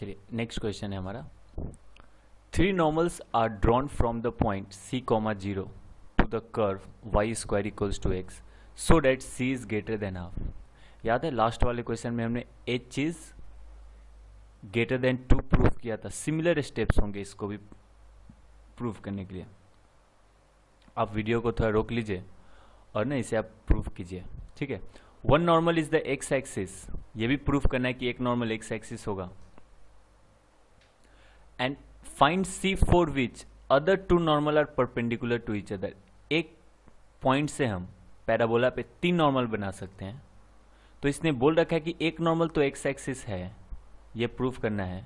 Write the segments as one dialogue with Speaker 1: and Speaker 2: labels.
Speaker 1: चलिए next question है हमारा। 3 normals are drawn from the point c, 0 to the curve y square equals to x so that c is greater than half। याद है last वाले question में हमने h is greater than 2 proof किया था। Similar steps होंगे इसको भी प्रूफ करने के लिए। आप वीडियो को थोड़ा रोक लीजिए और ना इसे आप प्रूफ कीजिए, ठीक है। 1 normal is the x axis, ये भी प्रूफ करना है कि एक नॉर्मल एक्स एक्सिस होगा। And find c for which other 2 normal are perpendicular to each other. एक पॉइंट से हम पैराबोला पे 3 नॉर्मल बना सकते हैं। तो इसने बोल रखा है कि एक नॉर्मल तो एक्स एक्सिस है, ये प्रूफ करना है,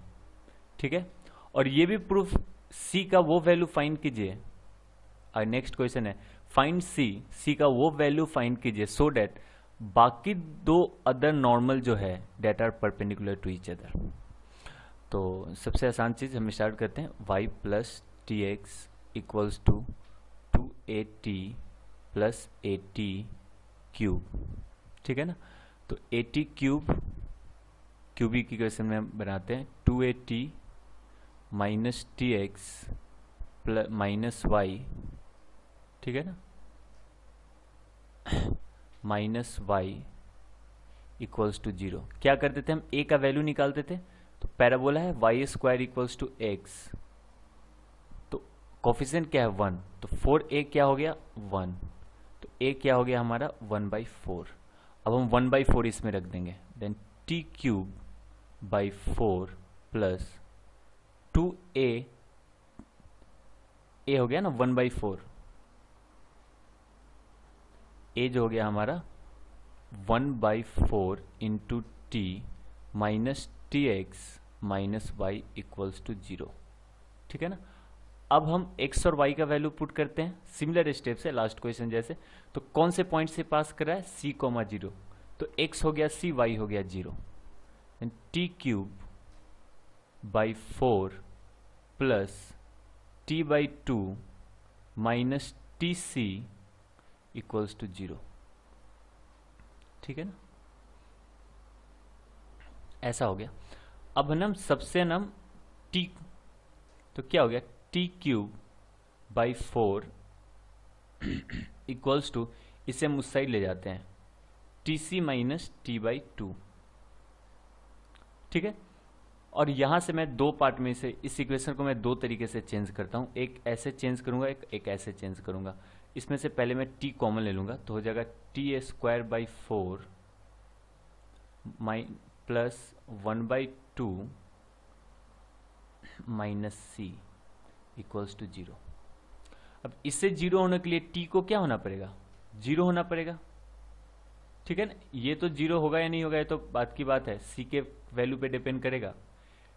Speaker 1: ठीक है। और ये भी प्रूफ सी का वो वैल्यू फाइंड कीजिए। और नेक्स्ट क्वेश्चन है फाइंड सी का वो वैल्यू फाइंड कीजिए सो डेट बाकी 2 अदर नॉर्मल जो है that are perpendicular to each other. तो सबसे आसान चीज हम स्टार्ट करते हैं। y plus t x equals to 2at plus at cube, ठीक है ना। तो at क्यूबिक इक्वेशन में हम बनाते हैं 2at minus t x plus minus y, ठीक है ना, माइनस वाई इक्वल्स टू 0। क्या करते थे हम, a का वैल्यू निकालते थे। तो पैराबोला है y square equals to x, तो कोफिशिएंट क्या है 1, तो 4a क्या हो गया 1, तो a क्या हो गया हमारा 1/4। अब हम 1/4 इसमें रख देंगे। Then t cube by 4 plus 2a, a हो गया ना 1/4, a जो हो गया हमारा 1/4 into t minus t x minus y equals to 0, ठीक है ना। अब हम x और y का वैल्यू पुट करते हैं। सिमिलर स्टेप से लास्ट क्वेश्चन जैसे। तो कौन से पॉइंट से पास कर रहा है c, 0, तो x हो गया c, y हो गया 0। T cube by 4 plus t/2 minus t c equals to 0, ठीक है ना। ऐसा हो गया। अब हम सबसे नम t, तो क्या हो गया t cube by 4 equals to, इसे हम उस साइड ले जाते हैं टी सी माइनस t/2, ठीक है। और यहां से मैं 2 पार्ट में से इस इक्वेशन को मैं 2 तरीके से चेंज करता हूं। एक ऐसे चेंज करूंगा, एक ऐसे चेंज करूंगा। इसमें से पहले मैं t कॉमन ले लूंगा, तो हो जाएगा t square by 4 plus 1/2 minus C equals to 0। अब इससे 0 होने के लिए t को क्या होना पड़ेगा, 0 होना पड़ेगा, ठीक है ना। ये तो 0 होगा या नहीं होगा ये तो बात की बात है, c के वैल्यू पे डिपेंड करेगा।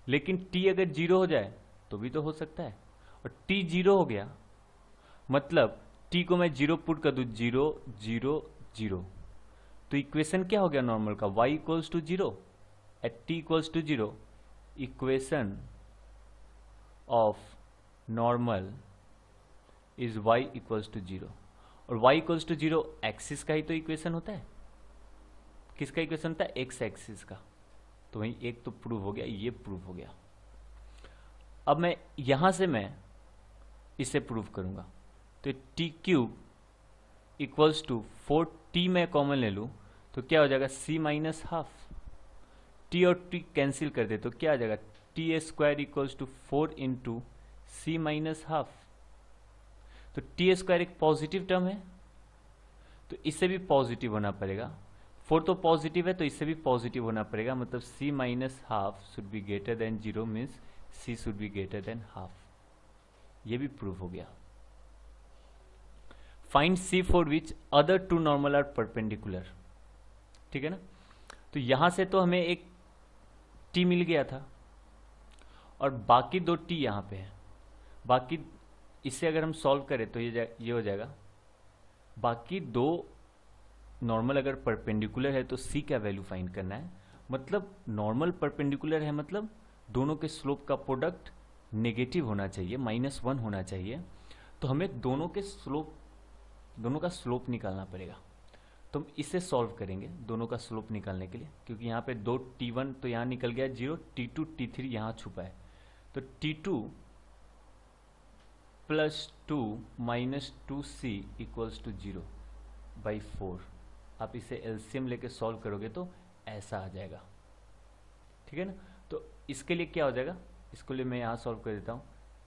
Speaker 1: लेकिन t अगर 0 हो जाए तो भी तो हो सकता है। और t 0 हो गया मतलब t को मैं 0 पुट कर दूं, 0 0 0, तो इक्वेशन क्या हो गया नॉर्मल का, y equals to 0 at t equals to 0। Equation of normal is y equals to 0। और y इक्वल्स टू 0 एक्सिस का ही तो इक्वेशन होता है। किसका इक्वेशन होता है, x एक्सिस का। तो वही एक तो प्रूव हो गया, ये प्रूव हो गया। अब मैं यहां से मैं इसे प्रूव करूंगा। तो t cube equals to 4t मैं कॉमन ले लूं तो क्या हो जाएगा c माइनस हाफ। t और t कैंसिल कर दे तो क्या आ जाएगा t square equals to 4 into c minus half. तो टी स्क्वायर एक पॉजिटिव टर्म है तो इससे भी पॉजिटिव होना पड़ेगा। 4 तो पॉजिटिव है तो इससे भी पॉजिटिव होना पड़ेगा, मतलब c minus half should be greater than 0 means c should be greater than half. ये भी प्रूव हो गया। Find c for which other 2 normal are perpendicular, ठीक है ना। तो यहां से तो हमें एक t मिल गया था और बाकी 2 t यहां पे है। बाकी इससे अगर हम सॉल्व करें तो ये हो जाएगा, बाकी 2 नॉर्मल अगर परपेंडिकुलर है तो c का वैल्यू फाइंड करना है। मतलब नॉर्मल परपेंडिकुलर है मतलब दोनों के स्लोप का प्रोडक्ट नेगेटिव होना चाहिए, -1 होना चाहिए। तो हमें दोनों का स्लोप निकालना पड़ेगा। तो हम इसे सॉल्व करेंगे दोनों का स्लोप निकालने के लिए, क्योंकि यहाँ पे दो T1 तो यहाँ निकल गया 0, T2 T3 यहाँ छुपा है, तो T2 plus 2 minus 2C equals to 0 by 4। आप इसे एलसीएम लेके सॉल्व करोगे तो ऐसा आ जाएगा, ठीक है ना। तो इसके लिए क्या हो जाएगा, इसके लिए मैं यहाँ सॉल्व कर देता हूँ।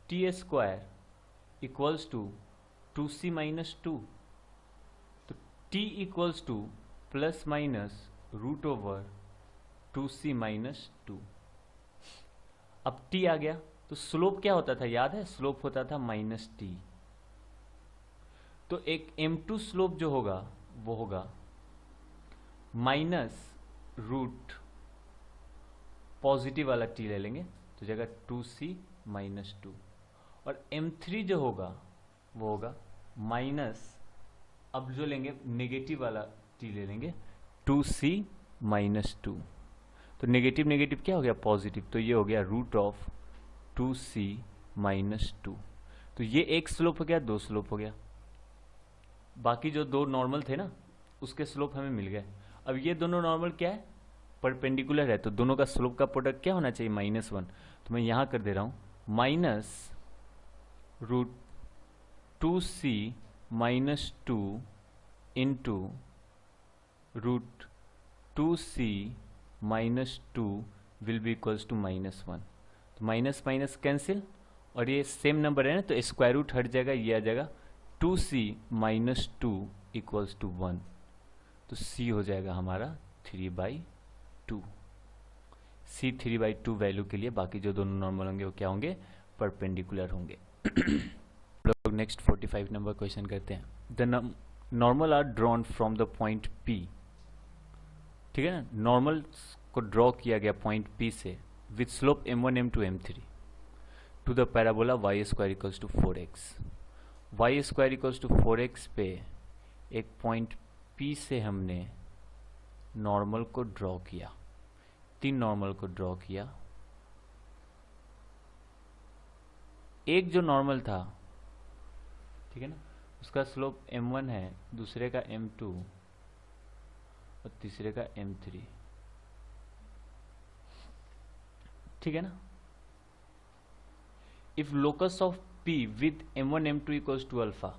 Speaker 1: T square equals to 2C minus 2, तो t equals to plus minus root over 2C minus 2। अब t आ गया तो स्लोप क्या होता था, याद है, स्लोप होता था माइनस टी। तो एक m2 स्लोप जो होगा वो होगा माइनस रूट पॉजिटिव वाला t ले लेंगे तो जगह 2C माइनस 2, और m3 जो होगा वो होगा माइनस, अब जो लेंगे नेगेटिव वाला t ले लेंगे 2C माइनस 2, तो नेगेटिव नेगेटिव क्या हो गया पॉजिटिव, तो ये हो गया रूट ऑफ 2C माइनस 2। तो ये एक स्लोप हो गया, दो स्लोप हो गया, बाकी जो दो नॉर्मल थे ना उसके स्लोप हमें मिल गए। अब ये दोनों नॉर्मल क्या है, परपेंडिकुलर है, तो दोनों का स्लोप का प्रोडक्ट क्या होना चाहिए, -1। तो मैं यहां कर दे रहा हूं minus root 2C minus 2 into root 2C minus 2 will be equals to -1। तो माइनस माइनस कैंसिल, और ये सेम नंबर है ना तो स्क्वायर रूट हट जाएगा, ये आ जाएगा 2C माइनस 2 इक्वल्स टू 1। तो C हो जाएगा हमारा 3/2। C 3/2 वैल्यू के लिए बाकी जो दोनों नॉर्मल होंगे वो क्या होंगे, परपेंडिकुलर होंगे। लोग नेक्स्ट 45 नंबर क्वेश्चन करते हैं। The normal are drawn from the point P, ठीक है ना, नॉर्मल को ड्रॉ किया गया पॉइंट P से with slope m1 m2 m3 to the parabola y square equals to 4x। y square equals to 4x पे एक पॉइंट P से हमने नॉर्मल को ड्रॉ किया, तीन नॉर्मल को ड्रॉ किया। एक जो नॉर्मल था, ठीक है ना, उसका स्लोप m1 है, दूसरे का m2 और तीसरे का m3, ठीक है ना। If locus of P with m1 m2 equals to alpha,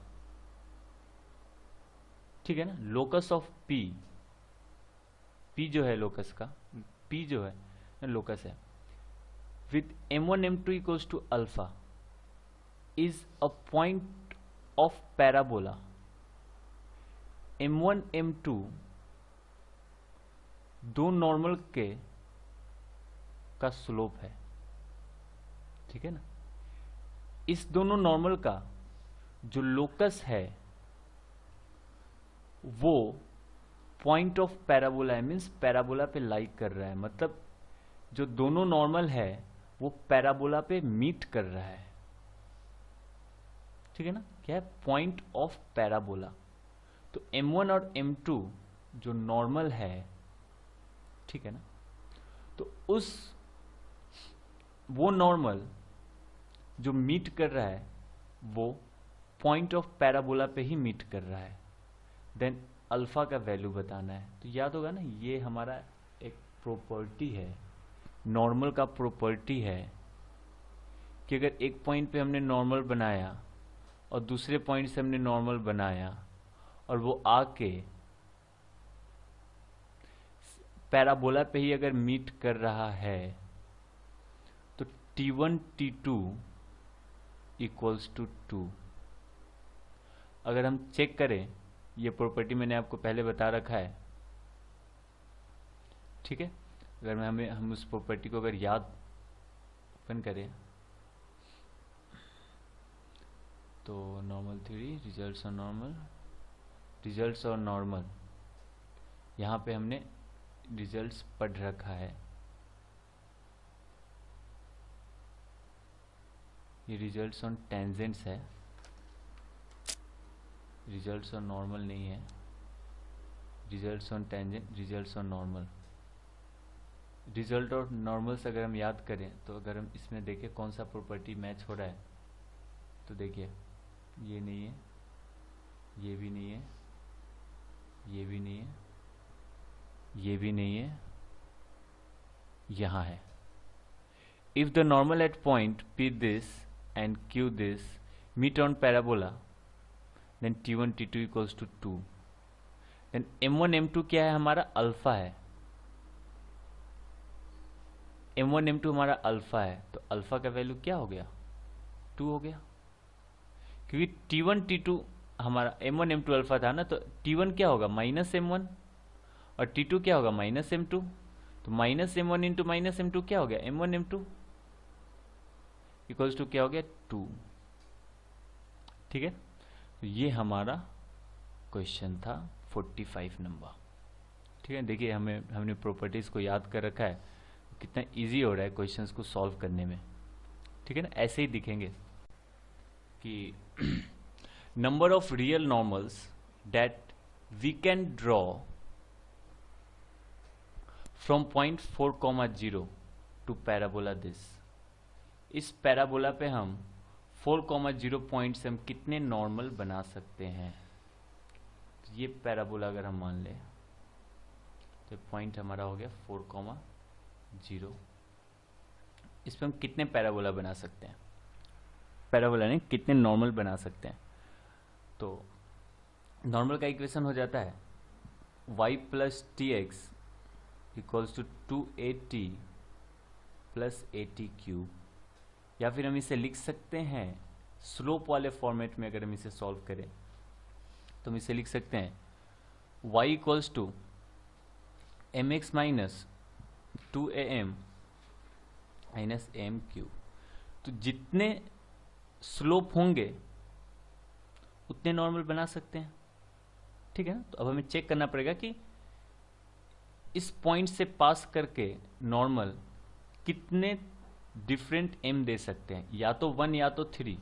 Speaker 1: ठीक है ना, लोकस ऑफ P जो है लोकस का, P जो है लोकस है, with m1 m2 equals to alpha is a point of parabola m1 m2 दो नॉर्मल के का स्लोप है, ठीक है ना। इस दोनों नॉर्मल का जो लोकस है वो पॉइंट ऑफ पैराबोला है, मीन्स पैराबोला पे लाइक कर रहा है, मतलब जो दोनों नॉर्मल है वो पैराबोला पे मीट कर रहा है, ठीक है ना। क्या है, पॉइंट ऑफ पैराबोला। तो m1 और m2 जो नॉर्मल है, ठीक है ना, तो वो नॉर्मल जो मीट कर रहा है वो पॉइंट ऑफ पैराबोला पे ही मीट कर रहा है। देन अल्फा का वैल्यू बताना है, तो याद होगा ना, ये हमारा एक प्रॉपर्टी है, नॉर्मल का प्रॉपर्टी है कि अगर एक पॉइंट पे हमने नॉर्मल बनाया और दूसरे पॉइंट से हमने नॉर्मल बनाया और वो आके पैराबोला पे ही अगर मीट कर रहा है तो T1 T2 इक्वल्स टू 2। अगर हम चेक करें, ये प्रॉपर्टी मैंने आपको पहले बता रखा है, ठीक है। अगर हम उस प्रॉपर्टी को अगर याद ओपन करें तो नॉर्मल थ्योरी, रिजल्ट्स और नॉर्मल, रिजल्ट्स और नॉर्मल, यहाँ पे हमने रिजल्ट्स पढ़ रखा है। ये रिजल्ट्स ऑन टेंजेंट्स है, रिजल्ट्स ऑन नॉर्मल नहीं है। Results on tangent, results on normal, result और नॉर्मल से अगर हम याद करें तो अगर हम इसमें देखें कौन सा प्रॉपर्टी मैच हो रहा है, तो देखिए ये नहीं है, ये भी नहीं है, ये भी नहीं है, ये भी नहीं है, यहाँ है। If the normal at point P this and Q this meet on parabola, then T1 T2 equals to 2. then M1 M2 क्या है हमारा? अल्फा है। M1 M2 हमारा अल्फा है, तो अल्फा का वैल्यू क्या हो गया? 2 हो गया, क्योंकि T1 T2 हमारा M1 M2 अल्फा था ना, तो T1 क्या होगा? माइनस M1, और T2 क्या होगा? Minus M2। तो minus M1 into minus M2 क्या हो गया? M1 M2 इक्वल्स टू क्या हो गया? 2। ठीक है, तो ये हमारा क्वेश्चन था 45 नंबर। ठीक है, देखिए हमने प्रॉपर्टीज को याद कर रखा है, कितना इजी हो रहा है क्वेश्चंस को सॉल्व करने में। ठीक है ना, ऐसे ही दिखेंगे कि number of real normals that we can draw from point 4,0 to parabola this. इस पैराबोला पे हम 4,0 पॉइंट से हम कितने नॉर्मल बना सकते हैं? तो ये पैराबोला अगर हम मान लें तो पॉइंट हमारा हो गया 4,0। इस पर हम कितने पैराबोला बना सकते हैं? पैराबोला नहीं, कितने नॉर्मल बना सकते हैं? तो नॉर्मल का इक्वेशन हो जाता है y plus t x equals to 2at plus at cube, या फिर हम इसे लिख सकते हैं स्लोप वाले फॉर्मेट में। अगर हम इसे सॉल्व करें तो हम इसे लिख सकते हैं y equals to m x minus 2am minus m cube. तो जितने स्लोप होंगे उतने नॉर्मल बना सकते हैं। ठीक है ना, तो अब हमें चेक करना पड़ेगा कि इस पॉइंट से पास करके नॉर्मल कितने डिफरेंट m दे सकते हैं, या तो 1 या तो 3।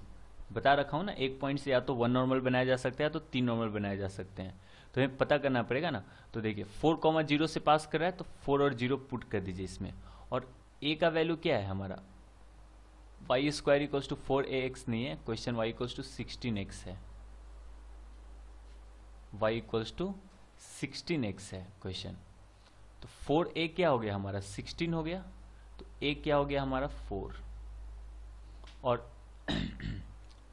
Speaker 1: बता रखा हूं ना, एक पॉइंट से या तो 1 नॉर्मल बनाया जा सकता है या तो 3 नॉर्मल बनाए जा सकते हैं। तो हमें पता करना पड़ेगा ना। तो देखिए 4,0 से पास कर रहा है तो 4 और 0 पुट कर दीजिए इसमें, और a का वैल्यू क्या है हमारा? y square equals to 4ax नहीं है, question y equals to 16x है। y इक्वल्स टू 16x है क्वेश्चन। तो 4a क्या हो गया हमारा? 16 हो गया, तो a क्या हो गया हमारा? 4।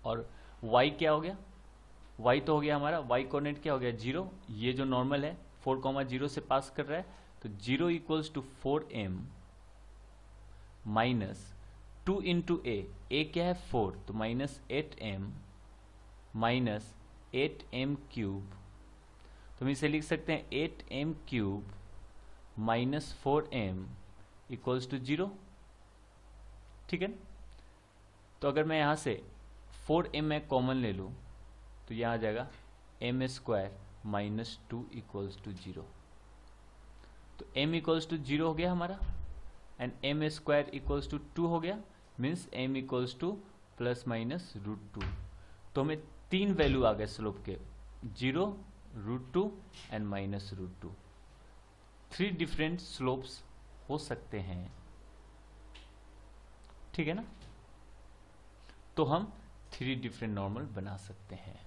Speaker 1: और y क्या हो गया? y तो हो गया हमारा, y कोऑर्डिनेट क्या हो गया? 0। ये जो नॉर्मल है 4,0 से पास कर रहा है, तो 0 equals to 4m minus 2 into a क्या है? 4, तो minus 8m minus 8m cube. तो हम इसे लिख सकते हैं 8m cube minus 4m equals to 0। ठीक है, तो अगर मैं यहाँ से 4m मैं कॉमन ले लूँ तो यहाँ आ जाएगा m square minus 2 equals to 0। तो m इक्वल्स टू 0 हो गया हमारा, and m square equals to 2 हो गया, means m equals to plus minus √2। तो हमें 3 वैल्यू आ गए स्लोप के, 0, √2 एंड माइनस √2। 3 डिफरेंट स्लोप्स हो सकते हैं। ठीक है ना, तो हम 3 डिफरेंट नॉर्मल बना सकते हैं।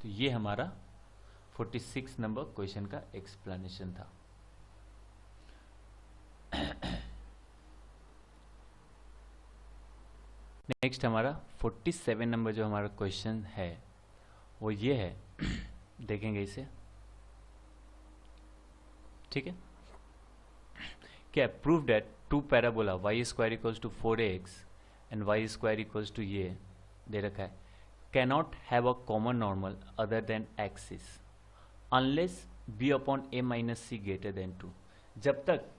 Speaker 1: तो ये हमारा 46 नंबर क्वेश्चन का एक्सप्लेनेशन था। नेक्स्ट हमारा 47 नंबर जो हमारा क्वेश्चन है वो ये है, देखेंगे इसे। ठीक है, क्या? Prove that 2 parabola y square equals to 4ax and y square equals to ये दे रखा है, cannot have a common normal other than axis unless b upon a minus c greater than 2। जब तक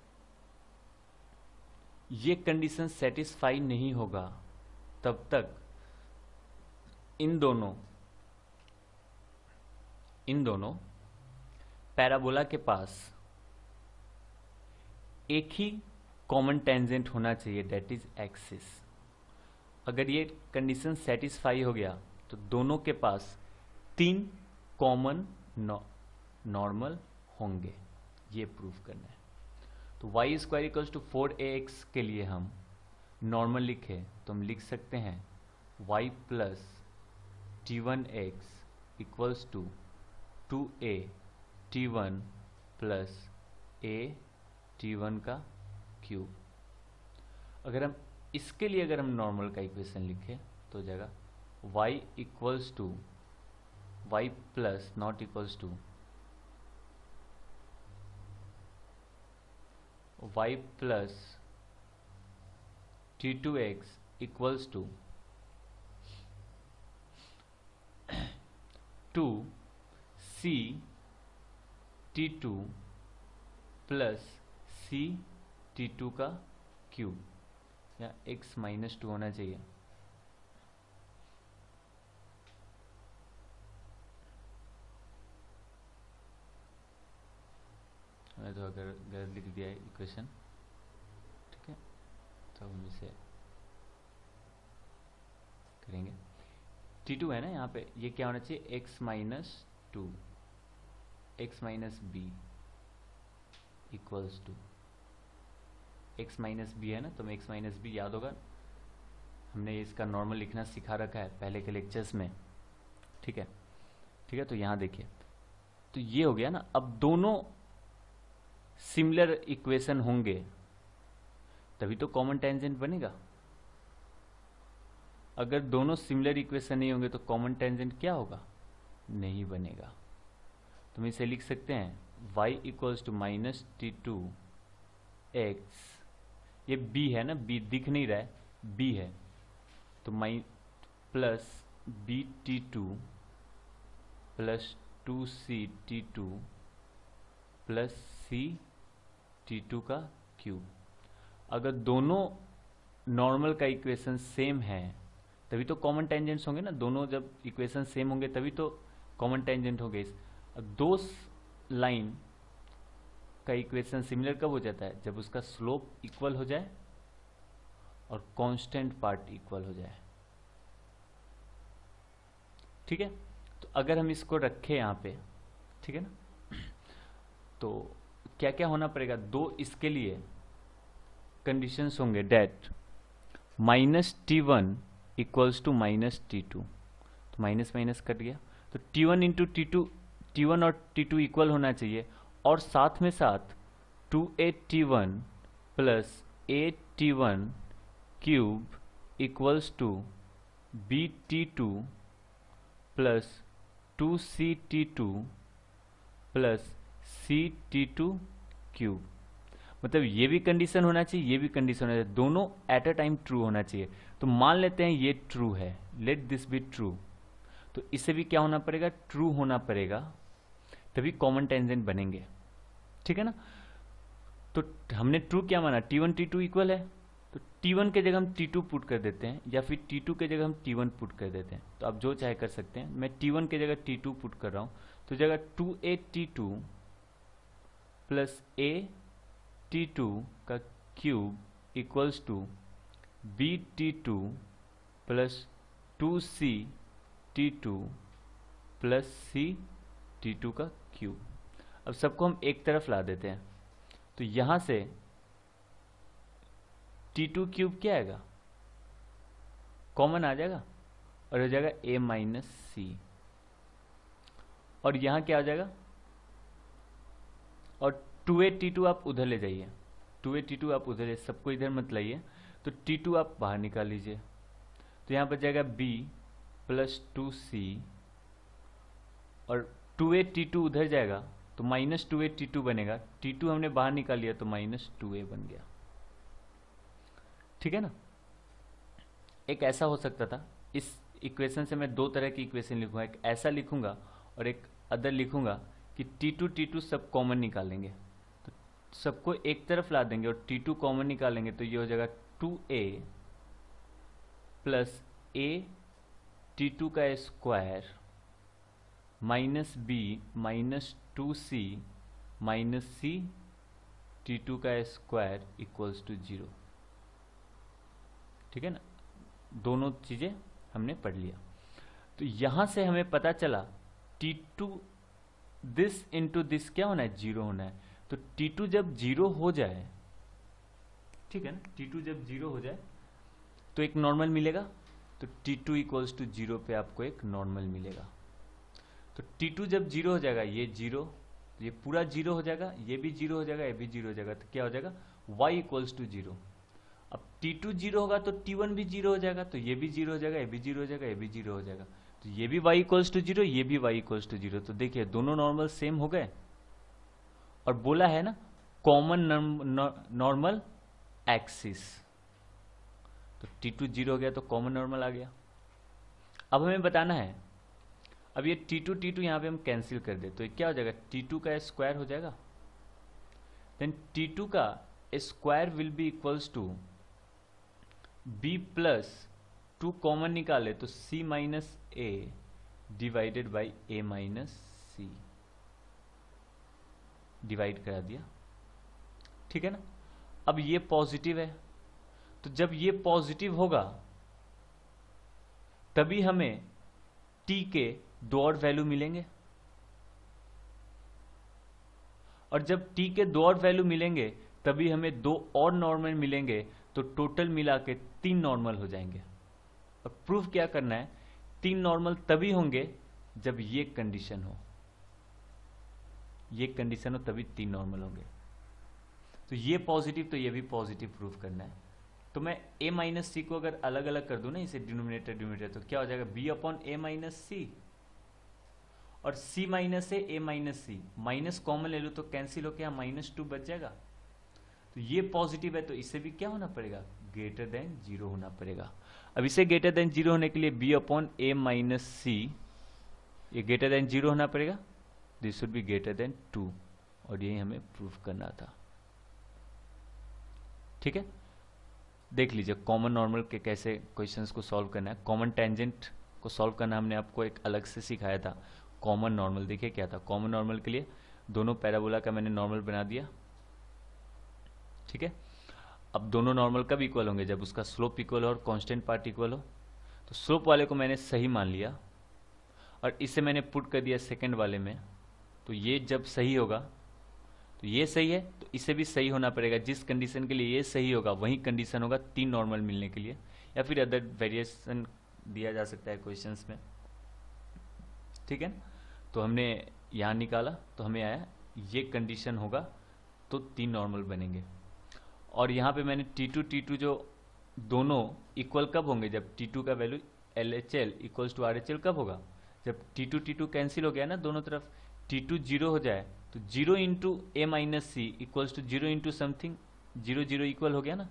Speaker 1: ये कंडीशन सेटिस्फाई नहीं होगा तब तक इन दोनों पैराबोला के पास एक ही कॉमन टेंजेंट होना चाहिए, दैट इज एक्सिस। अगर ये कंडीशन सेटिस्फाई हो गया तो दोनों के पास 3 कॉमन नॉर्मल होंगे, ये प्रूव करना है। तो y square equals to 4ax के लिए हम नॉर्मल लिखे तो हम लिख सकते हैं y plus t1x equals to 2a T1 plus A T1 का क्यूब। अगर हम इसके लिए अगर हम नॉर्मल का इक्वेशन लिखें तो हो जाएगा y equals to y plus not equals to y प्लस T2x equals to 2c T2 plus c T2 का क्यूब, या x माइनस 2 होना चाहिए। मैंने तो अगर गलत लिख दिया है इक्वेशन, ठीक है, तो हम इसे करेंगे। T2 है ना यहाँ पे, ये क्या होना चाहिए x minus 2 x minus b equals to x minus b है ना, तो x माइनस बी याद होगा, हमने इसका नॉर्मल लिखना सिखा रखा है पहले के लेक्चर्स में, ठीक है। ठीक है, तो यहाँ देखिए, तो ये हो गया ना। अब दोनों सिमिलर इक्वेशन होंगे तभी तो कॉमन टेंजेंट बनेगा। अगर दोनों सिमिलर इक्वेशन नहीं होंगे तो कॉमन टेंजेंट क्या होगा, नहीं बनेगा। तो हम इसे लिख सकते हैं y equals to minus T2 x, ये b है ना, b दिख नहीं रहा है, b है, तो plus b T2 plus 2c T2 plus c T2 का क्यूब। अगर दोनों नॉर्मल का इक्वेशन सेम है तभी तो कॉमन टेंजेंट्स होंगे ना, दोनों जब इक्वेशन सेम होंगे तभी तो कॉमन टेंजेंट होंगे। दो लाइन का इक्वेशन सिमिलर कब हो जाता है, जब उसका स्लोप इक्वल हो जाए और कांस्टेंट पार्ट इक्वल हो जाए, ठीक है। तो अगर हम इसको रखें यहाँ पे, ठीक है ना, तो क्या क्या होना पड़ेगा, दो इसके लिए कंडीशंस होंगे, that minus T1 equals to minus T2, तो माइनस माइनस कट गया, तो T1 इंटू T2, T1 और T2 इक्वल होना चाहिए, और साथ में साथ 2a T1 plus a T1 cube equals to b T2 plus 2c T2 plus c T2 cube. मतलब ये भी कंडीशन होना चाहिए, ये भी कंडीशन होना चाहिए, दोनों एट अ टाइम ट्रू होना चाहिए। तो मान लेते हैं ये ट्रू है, लेट दिस बी ट्रू, तो इसे भी क्या होना पड़ेगा, ट्रू होना पड़ेगा, तभी कॉमन टेंजेंट बनेंगे, ठीक है ना। तो हमने ट्रू क्या माना, T1 T2 इक्वल है, तो T1 के जगह हम T2 पुट कर देते हैं, या फिर T2 के जगह हम T1 पुट कर देते हैं, तो आप जो चाहे कर सकते हैं। मैं T1 के जगह T2 पुट कर रहा हूं, तो जगह 2a T2 plus a T2 का cube equals to b T2 plus 2c T2 plus c T2 का क्यूब। अब सबको हम एक तरफ ला देते हैं, तो यहां से T2 क्यूब क्या आएगा, कॉमन आ जाएगा और हो जाएगा a माइनस सी, और यहां क्या आ जाएगा, और 2a T2 आप उधर ले जाइए, 2a T2 आप उधर, सबको इधर मत लाइए, तो T2 आप बाहर निकाल लीजिए, तो यहाँ पर जाएगा b प्लस 2c, और 2a T2 उधर जाएगा तो माइनस 2a T2 बनेगा, T2 हमने बाहर निकाल लिया तो माइनस 2a बन गया, ठीक है ना। एक ऐसा हो सकता था, इस इक्वेशन से मैं दो तरह की इक्वेशन लिखूंगा, एक ऐसा लिखूंगा और एक अदर लिखूंगा कि T2 सब कॉमन निकालेंगे, तो सबको एक तरफ ला देंगे और T2 कॉमन निकालेंगे, तो ये हो जाएगा 2a प्लस a T2 का square minus b minus 2c minus c T2 का स्क्वायर इक्वल्स टू 0, ठीक है ना। दोनों चीजें हमने पढ़ लिया, तो यहां से हमें पता चला T2 दिस इंटू दिस क्या होना है, 0 होना है। तो T2 जब 0 हो जाए, ठीक है ना, T2 जब 0 हो जाए तो एक नॉर्मल मिलेगा, तो T2 इक्वल्स टू 0 पे आपको एक नॉर्मल मिलेगा। तो T2 जब 0 हो जाएगा, ये 0 तो ये पूरा जीरो हो जाएगा, ये भी जीरो हो जाएगा, ये भी जीरो हो जाएगा, तो क्या हो जाएगा y इक्वल्स टू जीरो। अब t2 जीरो होगा तो t1 भी जीरो हो जाएगा, तो ये भी जीरो हो जाएगा, ये भी जीरो हो जाएगा, ये भी जीरो हो जाएगा, तो ये भी y इक्वल्स टू जीरो, ये भी y इक्वल्स टू जीरो। तो देखिए दोनों नॉर्मल सेम हो गए, और बोला है ना कॉमन नॉर्मल एक्सिस, तो t2 जीरो हो गया तो कॉमन नॉर्मल आ गया। अब हमें बताना है, अब ये t2 यहाँ पे हम कैंसिल कर दे तो ये क्या हो जाएगा, t2 का स्क्वायर हो जाएगा, देन t2 का square will be equals to b plus 2 common निकाले तो c minus a divided by a minus c, divide करा दिया, ठीक है ना। अब ये पॉजिटिव है, तो जब ये पॉजिटिव होगा तभी हमें t के दो और वैल्यू मिलेंगे, और जब t के दो और वैल्यू मिलेंगे तभी हमें दो और नॉर्मल मिलेंगे, तो टोटल मिला के 3 नॉर्मल हो जाएंगे। और प्रूफ क्या करना है, 3 नॉर्मल तभी होंगे जब ये कंडीशन हो, ये कंडीशन हो तभी 3 नॉर्मल होंगे। तो ये पॉजिटिव तो ये भी पॉजिटिव प्रूफ करना है। तो मैं a माइनस सी को अगर अलग अलग कर दूं ना, इसे डिनोमिनेटर तो क्या हो जाएगा b upon a minus C, और c minus a minus C, minus common ले लो तो कैंसिल हो गया, -2 बच जाएगा। तो ये पॉजिटिव है तो इसे भी क्या होना पड़ेगा, ग्रेटर देन 0 होना पड़ेगा। अब इसे ग्रेटर देन 0 होने के लिए b अपॉन a माइनस सी, ये ग्रेटर देन 0 होना पड़ेगा, this should be greater than 2, और यही हमें प्रूफ करना था, ठीक है। देख लीजिए कॉमन नॉर्मल के कैसे क्वेश्चंस को सॉल्व करना है। कॉमन टेंजेंट को सॉल्व करना हमने आपको एक अलग से सिखाया था। कॉमन नॉर्मल देखिए क्या था, कॉमन नॉर्मल के लिए दोनों पैराबोला का मैंने नॉर्मल बना दिया, ठीक है। अब दोनों नॉर्मल कब इक्वल होंगे, जब उसका स्लोप इक्वल हो और कांस्टेंट पार्ट इक्वल हो। तो स्लोप वाले को मैंने सही मान लिया और इसे मैंने पुट कर दिया सेकंड वाले में, तो ये जब सही होगा तो ये सही है, तो इसे भी सही होना पड़ेगा। जिस कंडीशन के लिए ये सही होगा वही कंडीशन होगा 3 नॉर्मल मिलने के लिए, या फिर अदर वेरिएशन दिया जा सकता है क्वेश्चंस में, ठीक है। तो हमने यहाँ निकाला तो हमें आया ये कंडीशन होगा तो 3 नॉर्मल बनेंगे। और यहाँ पे मैंने T2 जो दोनों इक्वल कब होंगे, जब T2 का value LHL equals to RHL कब होगा, जब T2 कैंसिल हो गया ना दोनों तरफ, T2 जीरो हो जाए तो 0 into a minus C equals to 0 into something, 0 equal हो गया ना।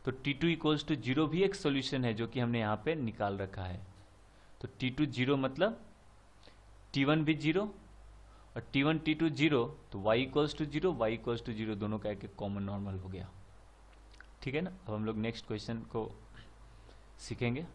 Speaker 1: तो T2 इक्वल्स टू 0 भी एक सोल्यूशन है जो कि हमने यहाँ पे निकाल रखा है। तो T2 0 मतलब T1 भी 0 और T1 T2 0, तो y equals to 0, y equals to 0 दोनों का एक कॉमन नॉर्मल हो गया, ठीक है ना। अब हम लोग नेक्स्ट क्वेश्चन को सीखेंगे।